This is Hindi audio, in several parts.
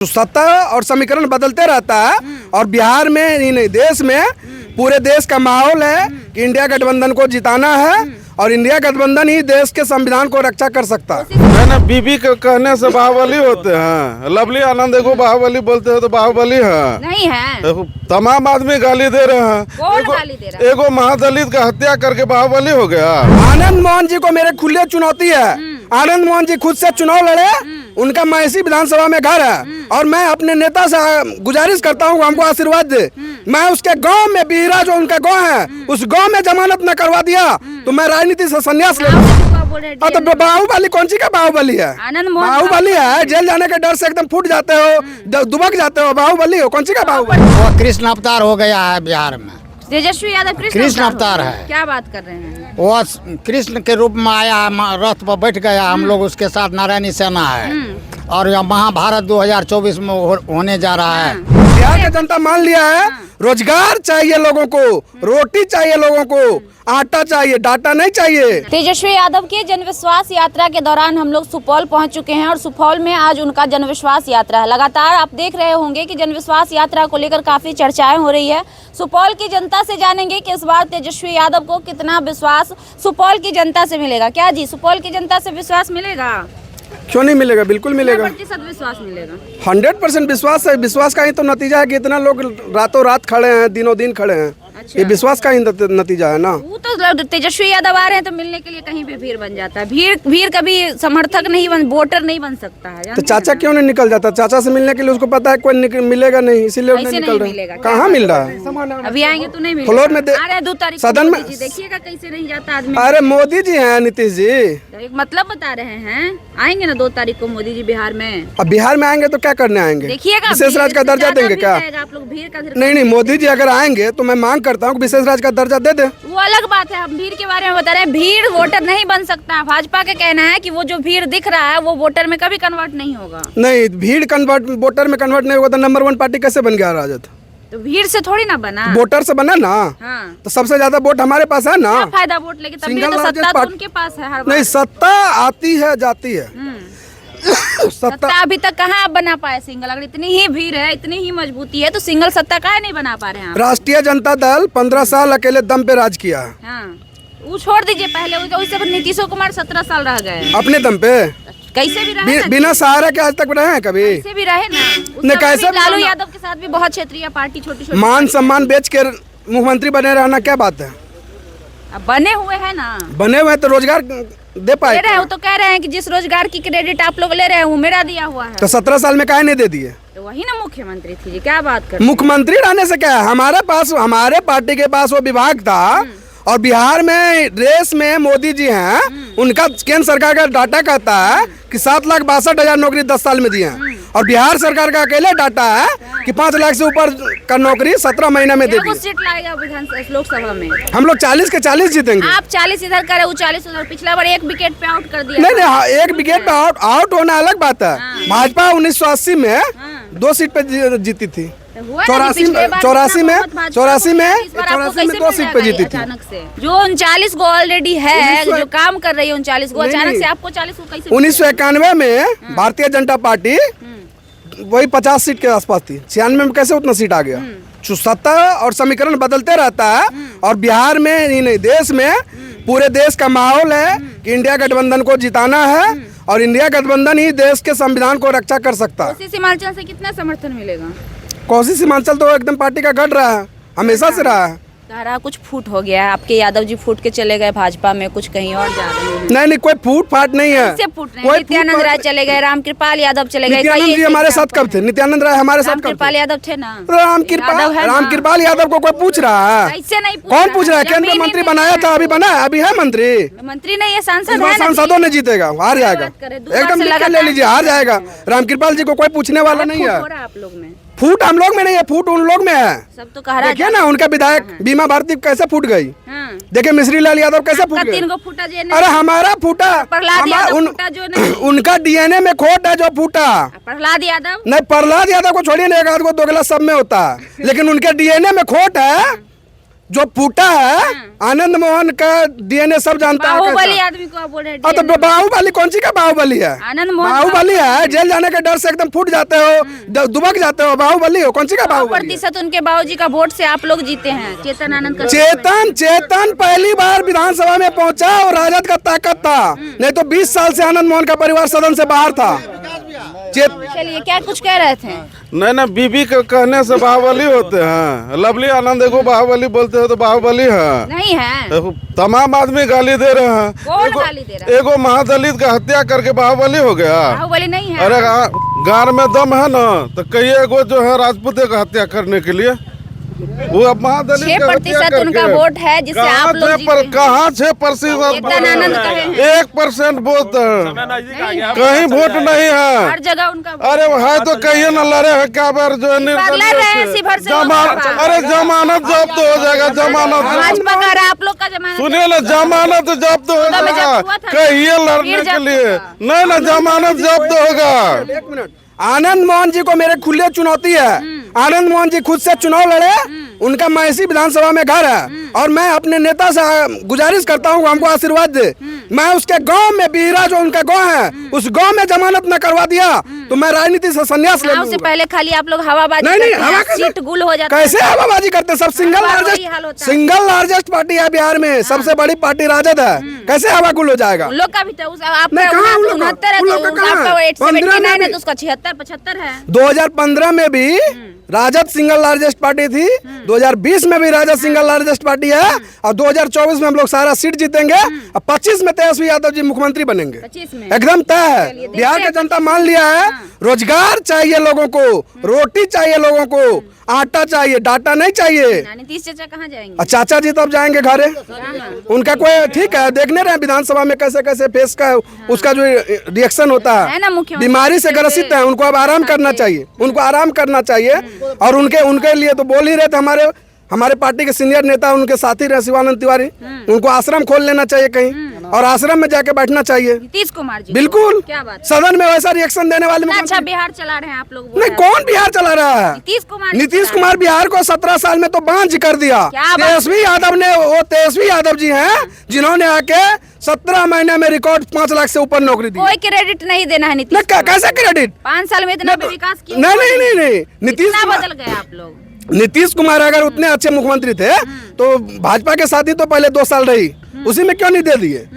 सत्ता और समीकरण बदलते रहता है और बिहार में ही नहीं देश में पूरे देश का माहौल है कि इंडिया गठबंधन को जिताना है और इंडिया गठबंधन ही देश के संविधान को रक्षा कर सकता है ना। बीबी के कहने से बाहुबली होते हैं। लवली आनंद देखो बाहुबली बोलते हैं तो बाहुबली है नहीं है। तमाम आदमी गाली दे रहे हैं। कौन गाली दे रहा है? एगो महादलित का हत्या करके बाहुबली हो गया। आनंद मोहन जी को मेरे खुले चुनौती है। आनंद मोहन जी खुद से चुनाव लड़े, उनका महसी विधानसभा में घर है और मैं अपने नेता से गुजारिश करता हूँ हमको आशीर्वाद दे। मैं उसके गांव में बिहरा जो उनका गांव है उस गांव में जमानत न करवा दिया तो मैं राजनीति से संन्यास ले लूंगा। तो बाहुबली कौन सी का बाहुबली है? बाहुबली है। जेल जाने के डर से एकदम फूट जाते हो, दुबक जाते हो। बाहुबली हो कौन सी का बाहुबली? वो कृष्ण अवतार हो गया है बिहार में। तेजस्वी यादव कृष्ण अवतार है। क्या बात कर रहे हैं? वो कृष्ण के रूप में आया, रथ पर बैठ गया। हम लोग उसके साथ नारायणी सेना है और यह महाभारत 2024 में होने जा रहा है। बिहार की जनता मान लिया है रोजगार चाहिए लोगों को, रोटी चाहिए लोगों को, आटा चाहिए, डाटा नहीं चाहिए। तेजस्वी यादव के जनविश्वास यात्रा के दौरान हम लोग सुपौल पहुंच चुके हैं और सुपौल में आज उनका जनविश्वास यात्रा है। लगातार आप देख रहे होंगे कि जनविश्वास यात्रा को लेकर काफी चर्चाएं हो रही है। सुपौल की जनता से जानेंगे कि इस बार तेजस्वी यादव को कितना विश्वास सुपौल की जनता से मिलेगा। क्या जी सुपौल की जनता से विश्वास मिलेगा? क्यों नहीं मिलेगा? बिल्कुल मिलेगा। 100% विश्वास मिलेगा। 100% विश्वास है। विश्वास का ही तो नतीजा है कि इतना लोग रातों रात खड़े हैं, दिनों दिन खड़े हैं। अच्छा। ये विश्वास का ही नतीजा है ना। वो तो तेजस्वी यादव आ रहे हैं तो मिलने के लिए कहीं भी भीड़ बन जाता है। भीड़ कभी समर्थक नहीं वोटर नहीं बन सकता है। तो चाचा क्यों नहीं निकल जाता? चाचा से मिलने के लिए उसको पता है कोई मिलेगा नहीं, इसीलिए नहीं निकल रहा। कहाँ मिल रहा है? अभी आएंगे तो नहीं मिलेगा। फ्लोर में 2 तारीख सदन में देखिएगा कैसे नहीं जाता आदमी। अरे मोदी जी हैं, नीतीश जी एक मतलब बता रहे हैं। आएंगे ना 2 तारीख को मोदी जी बिहार में। अब बिहार में आएंगे तो क्या करने आएंगे? देखिएगा विशेष राज्य का दर्जा देंगे क्या? आप लोग भीड़ का नहीं, मोदी जी अगर आएंगे तो मैं मांग करता हूँ विशेष राज्य का दर्जा दे दे। वो अलग बात है। हम भीड़ के बारे में बता रहे हैं। भीड़ वोटर नहीं बन सकता। भाजपा का कहना है कि वो जो भीड़ दिख रहा है वो वोटर में कभी कन्वर्ट नहीं होगा। नहीं, भीड़ वोटर में कन्वर्ट नहीं होगा तो नंबर 1 पार्टी कैसे बन गया राजद? तो भीड़ से थोड़ी ना बना, वोटर से बना ना। हाँ। तो सबसे ज्यादा वोट हमारे पास है ना। क्या फायदा वोट लेके? तब भी तो सत्ता तो उनके पास है हर बार। नहीं, सत्ता आती है जाती है। सत्ता अभी तक कहाँ आप बना पाए सिंगल? अगर इतनी ही भीड़ है, इतनी ही मजबूती है तो सिंगल सत्ता काहे नहीं बना पा रहे हैं? राष्ट्रीय जनता दल 15 साल अकेले दम पे राज किया है। हाँ, वो छोड़ दीजिए। पहले उससे नीतीश कुमार 17 साल रह गए अपने दम पे। कैसे भी रहे बिना सहारा के आज तक रहे हैं कभी? कैसे भी रहे ना। ने कैसे लालू यादव के साथ भी बहुत क्षेत्रीय पार्टी छोटी मान सम्मान बेच के मुख्यमंत्री बने रहना क्या बात है? अब बने हुए हैं ना। बने हुए तो रोजगार दे पाए। ले रहे हैं तो कह रहे हैं कि जिस रोजगार की क्रेडिट आप लोग ले रहे हैं वो मेरा दिया हुआ है। तो 17 साल में काहे नहीं दे दिए? तो वही ना मुख्यमंत्री थी जी। क्या बात कर? मुख्यमंत्री रहने से क्या है? हमारे पास, हमारे पार्टी के पास वो विभाग था और बिहार में रेस में मोदी जी हैं। उनका केंद्र सरकार का डाटा कहता है कि 7,62,000 नौकरी 10 साल में दिए हैं और बिहार सरकार का अकेले डाटा है कि 5 लाख से ऊपर का नौकरी 17 महीने में दे दी। सीट लाएगा लोकसभा में? हम लोग 40 के 40 जीतेंगे। आप 40 इधर करे, वो 40 उधर। पिछला बार 1 विकेट पे आउट कर दिया। नहीं, 1 विकेट पे आउट होना अलग बात है। भाजपा 1980 में 2 सीट पे जीती थी। 84 में 2 सीट पे जीती थी। अचानक से जो 39 गो ऑलरेडी है, जो काम कर रही है 39 गो, अचानक से आपको 40 को कैसे? 1991 में भारतीय जनता पार्टी वही 50 सीट के आसपास थी। 96 में कैसे उतना सीट आ गया? सत्ता और समीकरण बदलते रहता है और बिहार में ही नहीं देश में पूरे देश का माहौल है कि इंडिया गठबंधन को जिताना है और इंडिया गठबंधन ही देश के संविधान को रक्षा कर सकता है। सीमांचल से कितना समर्थन मिलेगा? कोसी सीमांचल तो एकदम पार्टी का गढ़ रहा है, हमेशा से रहा है। सारा कुछ फूट हो गया है। आपके यादव जी फूट के चले गए भाजपा में, कुछ कहीं और जा रहे हैं। नहीं, कोई फूट फाट नहीं है। नित्यानंद राय चले गए, रामकृपाल यादव चले गए। नित्यानंद जी हमारे साथ कब थे? नित्यानंद राय हमारे साथ कब थे? रामकृपाल यादव थे ना। रामकृपाल यादव को कोई पूछ रहा है? कैसे नहीं? कौन पूछ रहा है? केंद्रीय मंत्री बनाया था, अभी बना है, अभी है मंत्री। मंत्री नहीं है, सांसद है। सांसदों ने जीतेगा, हार जाएगा। एकदम ले लीजिए, हार जाएगा। रामकृपाल जी को कोई पूछने वाला नहीं है। आप लोग में फूट हम लोग में नहीं है, फूट उन लोग में है। सब तो कह रहा है। देखिए ना, उनका विधायक बीमा भारती कैसे फूट गई। देखिए मिश्री लाल यादव कैसे फूट गए। 3 गो फूटा। अरे हमारा फूटा, उनका डीएनए में खोट है जो फूटा। प्रहलाद यादव नहीं, प्रहलाद यादव को छोड़िए ना, 1 आध को 2 गिलास सब में होता है, लेकिन उनके डीएनए में खोट है जो फूटा है आनंद मोहन का डीएनए सब जानता है बाहुबली कैसा। आदमी को आप बोल रहे हैं हाँ तो DNA बाहुबली कौन सी का बाहुबली है? आनंद मोहन बाहुबली है, जेल जाने के डर से एकदम फूट जाते हो, दुबक जाते हो, बाहुबली हो, कौन सी का बाहुबली है? प्रतिशत उनके बाबूजी का वोट से आप लोग जीते हैं। चेतन आनंद का चेतन पहली बार विधानसभा में पहुंचा और राजद का ताकत था, नहीं तो 20 साल से आनंद मोहन का परिवार सदन से बाहर था। चलिए क्या कुछ कह रहे थे? नहीं बीबी के कहने से बाहुबली होते हैं। लवली आनंद को बाहुबली बोलते हैं तो बाहुबली है नहीं है, तमाम आदमी गाली दे रहे हैं। कौन गाली दे रहा है? एगो महादलित का हत्या करके बाहुबली हो गया। बाहुबली नहीं है। अरे गार में दम है ना तो कई एगो जो है राजपूत का हत्या करने के लिए वो अब महादलित 6% उनका वोट है जिससे आप लोग जीते हैं। कहाँ 6%? चेतन आनंद कहे हैं। 1% वोट है, कहीं वोट नहीं है। हर जगह उनका अरे है तो कहिए न लड़े है क्या बार जो लड़ रहे हैं इसी भर से। अरे जमानत जब्त हो जाएगा, जमानत भाजपा का रहा, आप लोग का जमानत सुनिए ना, जमानत जब्त हो जाएगा, कहिए लड़ने के लिए नहीं ना, जमानत जब्त होगा। एक मिनट, आनंद मोहन जी को मेरे खुले चुनौती है। आनंद मोहन जी खुद से चुनाव लड़े, उनका मैसी विधानसभा में घर है और मैं अपने नेता से गुजारिश करता हूँ हमको आशीर्वाद दे। मैं उसके गांव में बिहरा जो उनका गांव है उस गांव में जमानत न करवा दिया तो मैं राजनीति से संन्यास ले उससे पहले खाली आप लोग हवाबाजी नहीं, करते हैं, हवा कैसे- सीट गुल हो जाता है। कैसे हवाबाजी करते? सब हवा वही हाल होता है। सिंगल लार्जेस्ट पार्टी है बिहार में, सबसे बड़ी पार्टी राजद है, कैसे हवा गुल हो जाएगा? उन लोग का भी तो नहीं, कहाँ उन आपका लोग का? 69 है उन तो लोग का कहाँ आपका है? 879 है तो उसका 76 75 है। 2015 में भी राजद सिंगल लार्जेस्ट पार्टी थी, 2020 में भी राजद सिंगल लार्जेस्ट पार्टी है और 2024 में हम लोग सारा सीट जीतेंगे और 25 में तेजस्वी यादव जी मुख्यमंत्री बनेंगे। 25 में एकदम तय है। चलिए, देखते बिहार की हैं। जनता मान लिया है, रोजगार चाहिए लोगों को, रोटी चाहिए लोगों को, आटा चाहिए, डाटा नहीं चाहिए। नीतीश चाचा कहाँ जाएंगे? और चाचा जी तब जाएंगे घरे, उनका कोई ठीक है, देखने रहे विधानसभा में कैसे कैसे फेस का उसका जो रिएक्शन होता है ना, है, मुख्यमंत्री बीमारी से ग्रसित है, उनको अब आराम करना चाहिए, उनको आराम करना चाहिए। और उनके लिए तो बोल ही रहे थे हमारे पार्टी के सीनियर नेता, उनके साथी रहे शिवानंद तिवारी, उनको आश्रम खोल लेना चाहिए कहीं और आश्रम में जाके बैठना चाहिए। नीतीश कुमार जी बिल्कुल, क्या बात है? सदन में वैसा रिएक्शन देने वाले अच्छा मुख्यमंत्री- बिहार चला रहे हैं आप लोग। नहीं, कौन बिहार चला रहा है? नीतीश कुमार बिहार को 17 साल में तो बांझ कर दिया। क्या बात? तेजस्वी यादव ने, वो तेजस्वी यादव जी हैं जिन्होंने आके 17 महीने में रिकॉर्ड 5 लाख से ऊपर नौकरी दी। कोई क्रेडिट नहीं देना है नीतीश। कैसे क्रेडिट? 5 साल में इतना विकास किया। नहीं, नीतीश कितना कुमार, बदल गए आप लोग? नीतीश कुमार अगर उतने अच्छे मुख्यमंत्री थे तो भाजपा के साथ ही तो पहले 2 साल रही, उसी में क्यों नहीं दे दिए?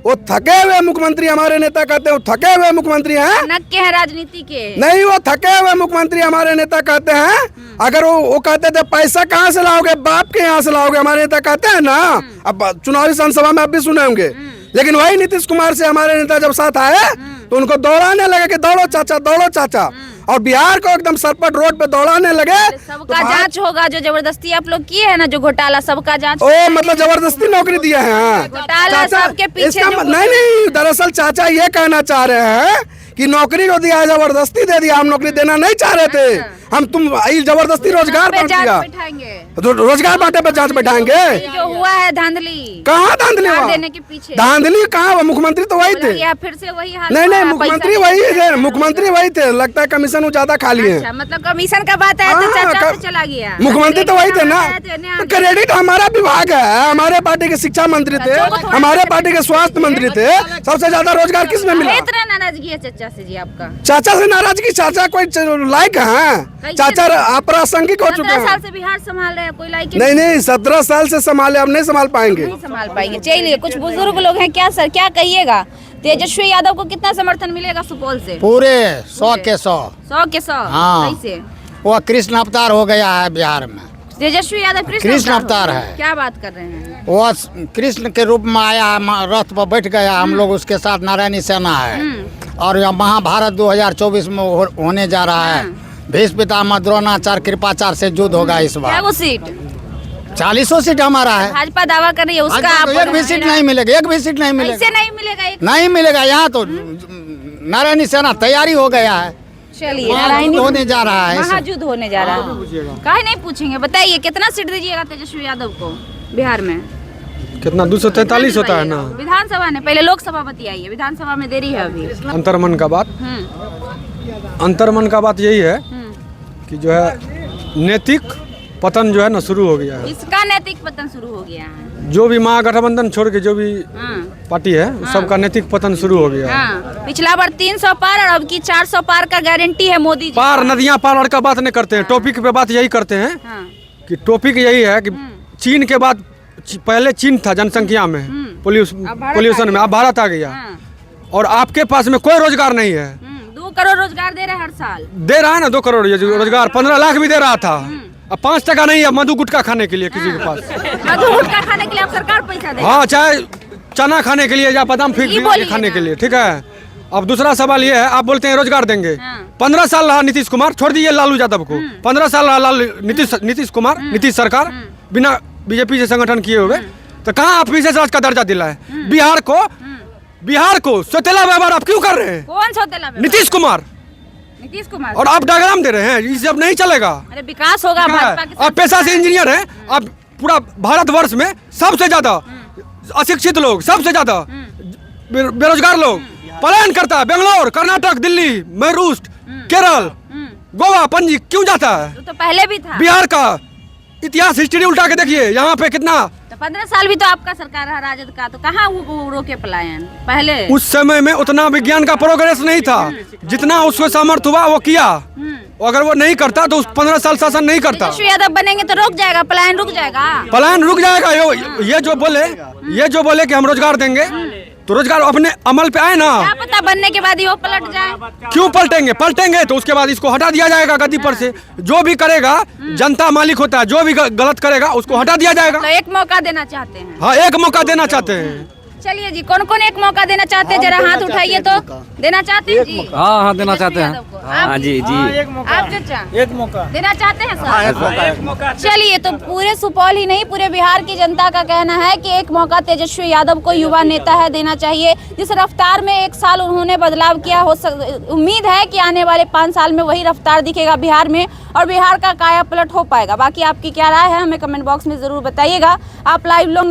वो थके हुए मुख्यमंत्री, हमारे नेता कहते हैं थके हुए मुख्यमंत्री हैं। नक के हैं राजनीति के। नहीं, वो थके हुए मुख्यमंत्री हमारे नेता कहते हैं। अगर वो कहते थे पैसा कहाँ से लाओगे, बाप के यहाँ से लाओगे, हमारे नेता कहते हैं ना। अब चुनावी संसभा में आप भी सुने होंगे, लेकिन वही नीतीश कुमार से हमारे नेता जब साथ आए तो उनको दौड़ाने लगे कि दौड़ो चाचा, दौड़ो चाचा, और बिहार को एकदम सरपट रोड पे दौड़ाने लगे। सबका जांच होगा, जो जबरदस्ती आप लोग किए हैं ना, जो घोटाला, सबका जांच। ओ मतलब जबरदस्ती नौकरी दिए हैं घोटाला सबके पीछे इसका जो- नहीं, दरअसल चाचा ये कहना चाह रहे हैं कि नौकरी को दिया, जबरदस्ती दे दिया, हम नौकरी देना नहीं चाह रहे थे, हम जबरदस्ती रोजगार पे बांट जांच दिया, बैठाएंगे। रोजगार बांटे पे जांच बैठाएंगे। ये जो हुआ है धांधली, कहाँ धांधली हुआ? देने के पीछे धांधली कहाँ हुआ? मुख्यमंत्री तो वही थे। या फिर से वही हाल नहीं, हुआ, मुख्यमंत्री पैसा वही थे, मुख्यमंत्री वही थे, लगता है कमीशन वो ज्यादा खा लिए हैं। अच्छा, मतलब कमीशन का बात है तो हाँ, चाचा से चला गया। मुख्यमंत्री तो वही थे ना। तो तो क्रेडिट हमारा विभाग है, हमारे पार्टी के शिक्षा मंत्री थे, हमारे पार्टी के स्वास्थ्य मंत्री थे, सबसे ज्यादा रोजगार किस में मिला? इतना नाराजगी है चाचा से जी आपका? चाचा से नाराजगी? चाचा कोई लायक है? चाचा अप्रासंगिक हो चुके 17 हैं। साल से बिहार संभाल रहे हैं, कोई लाइक नहीं, 17 साल से संभाले, अब नहीं संभाल पाएंगे। नहीं संभाल पाएंगे। चलिए, कुछ बुजुर्ग लोग हैं, क्या सर क्या कहिएगा? तेजस्वी यादव को कितना समर्थन मिलेगा सुपौल से? पूरे 100 के 100। 100 के 100। हाँ। कैसे? वो कृष्ण अवतार हो गया है बिहार में। तेजस्वी यादव कृष्ण अवतार है। क्या बात कर रहे हैं? वो कृष्ण के रूप में आया, रथ पर बैठ गया, हम लोग उसके साथ नारायणी सेना है। और यह महाभारत 2024 में होने जा रहा है। भीष्म पितामह द्रोणाचार्य कृपाचार्य से युद्ध होगा इस क्या बार। वो सीट? 40 सीट हमारा है। भाजपा दावा कर रही है उसका। भाजपा को आप एक भी सीट नहीं मिलेगा, एक भी सीट नहीं मिलेगा, ऐसे नहीं मिलेगा एक। नहीं मिलेगा। यहाँ तो नारायणी सेना तैयारी हो गया है, चलिए, महायुद्ध होने जा रहा है। महायुद्ध होने जा रहा है। काहे नहीं पूछेंगे, बताइए कितना सीट दीजिएगा तेजस्वी यादव को बिहार में? कितना 243 होता है ना। विधानसभा ने पहले लोकसभा बतियाइए, विधानसभा में देरी है अभी। अंतर्मन का बात, अंतर्मन का बात यही है कि जो है नैतिक पतन जो है ना शुरू हो गया है। इसका नैतिक पतन शुरू हो गया है। जो भी महागठबंधन छोड़ के जो भी हाँ, पार्टी है सबका नैतिक पतन शुरू हो गया है। हाँ, पिछला बार 300 पार और अब की 400 पार का गारंटी है मोदी जी। पार नदियां पार और का बात नहीं करते हैं, टॉपिक पे बात यही करते हैं हाँ, कि टॉपिक यही है कि चीन के बाद पहले चीन था जनसंख्या में, पोल्यूशन में, अब भारत आ गया हाँ, और आपके पास में कोई रोजगार नहीं है। 2 करोड़ रोजगार दे रहे हैं हर साल। दे रहा है ना 2 करोड़ ये रोजगार, 15 लाख भी दे रहा था। अब 5 टका नहीं है मधु गुटखा खाने के लिए किसी के पास। मधु गुटखा खाने के लिए अब सरकार पैसा दे। हाँ, चाहे चना खाने के लिए या बादाम फीक खाने के लिए, ठीक है। अब दूसरा सवाल ये है, आप बोलते हैं रोजगार देंगे। हाँ। 15 साल रहा नीतीश कुमार, छोड़ दीजिए लालू यादव को, 15 साल रहा नीतीश कुमार, नीतीश सरकार बिना बीजेपी से संगठन किए हुए, तो कहाँ आप विशेष राज्य का दर्जा दिलाए? बिहार को सौतेला व्यवहार आप क्यों कर रहे हैं? कौन सौतेला? नीतीश कुमार। और आप डायग्राम दे रहे हैं, इससे अब नहीं चलेगा। अरे विकास होगा भाजपा के। आप पेशा से इंजीनियर हैं, आप पूरा भारतवर्ष में सबसे ज्यादा अशिक्षित लोग, सबसे ज्यादा बेरोजगार लोग पलायन करता है। बेंगलोर, कर्नाटक, दिल्ली, महाराष्ट्र, केरल, गोवा, पणजी क्यों जाता है? तो पहले भी था। बिहार का इतिहास हिस्ट्री उल्टा के देखिए, यहाँ पे कितना। तो 15 साल भी तो आपका सरकार रहा राजद का, तो कहाँ वो रोके पलायन? पहले उस समय में उतना विज्ञान का प्रोग्रेस नहीं था, जितना उसको सामर्थ्य हुआ वो किया। अगर वो नहीं करता तो उस 15 साल शासन नहीं करता। तेजस्वी यादव बनेंगे तो रुक जाएगा पलायन, रुक जाएगा। पलायन रुक जाएगा। ये जो बोले कि हम रोजगार देंगे, तो रोजगार अपने अमल पे आए ना। क्या पता बनने के बाद ही वो पलट जाए। क्यों पलटेंगे तो उसके बाद इसको हटा दिया जाएगा गद्दी पर से। जो भी करेगा जनता मालिक होता है, जो भी गलत करेगा उसको हटा दिया जाएगा। तो एक मौका देना चाहते हैं। हाँ, एक मौका देना चाहते हैं। चलिए जी, कौन कौन एक मौका देना चाहते हैं? जरा हाथ उठाइए तो। देना चाहते हैं जी? हाँ देना चाहते हैं। हाँ जी जी। आप चाचा एक मौका देना चाहते हैं सर? चलिए, तो पूरे सुपौल ही नहीं पूरे बिहार की जनता का कहना है कि एक मौका तेजस्वी यादव को, युवा नेता है, देना चाहिए। जिस रफ्तार में 1 साल उन्होंने बदलाव किया, उम्मीद है कि आने वाले 5 साल में वही रफ्तार दिखेगा बिहार में और बिहार का काया पलट हो पाएगा। बाकी आपकी क्या राय है हमें कमेंट बॉक्स में जरूर बताइएगा। आप लाइव लोग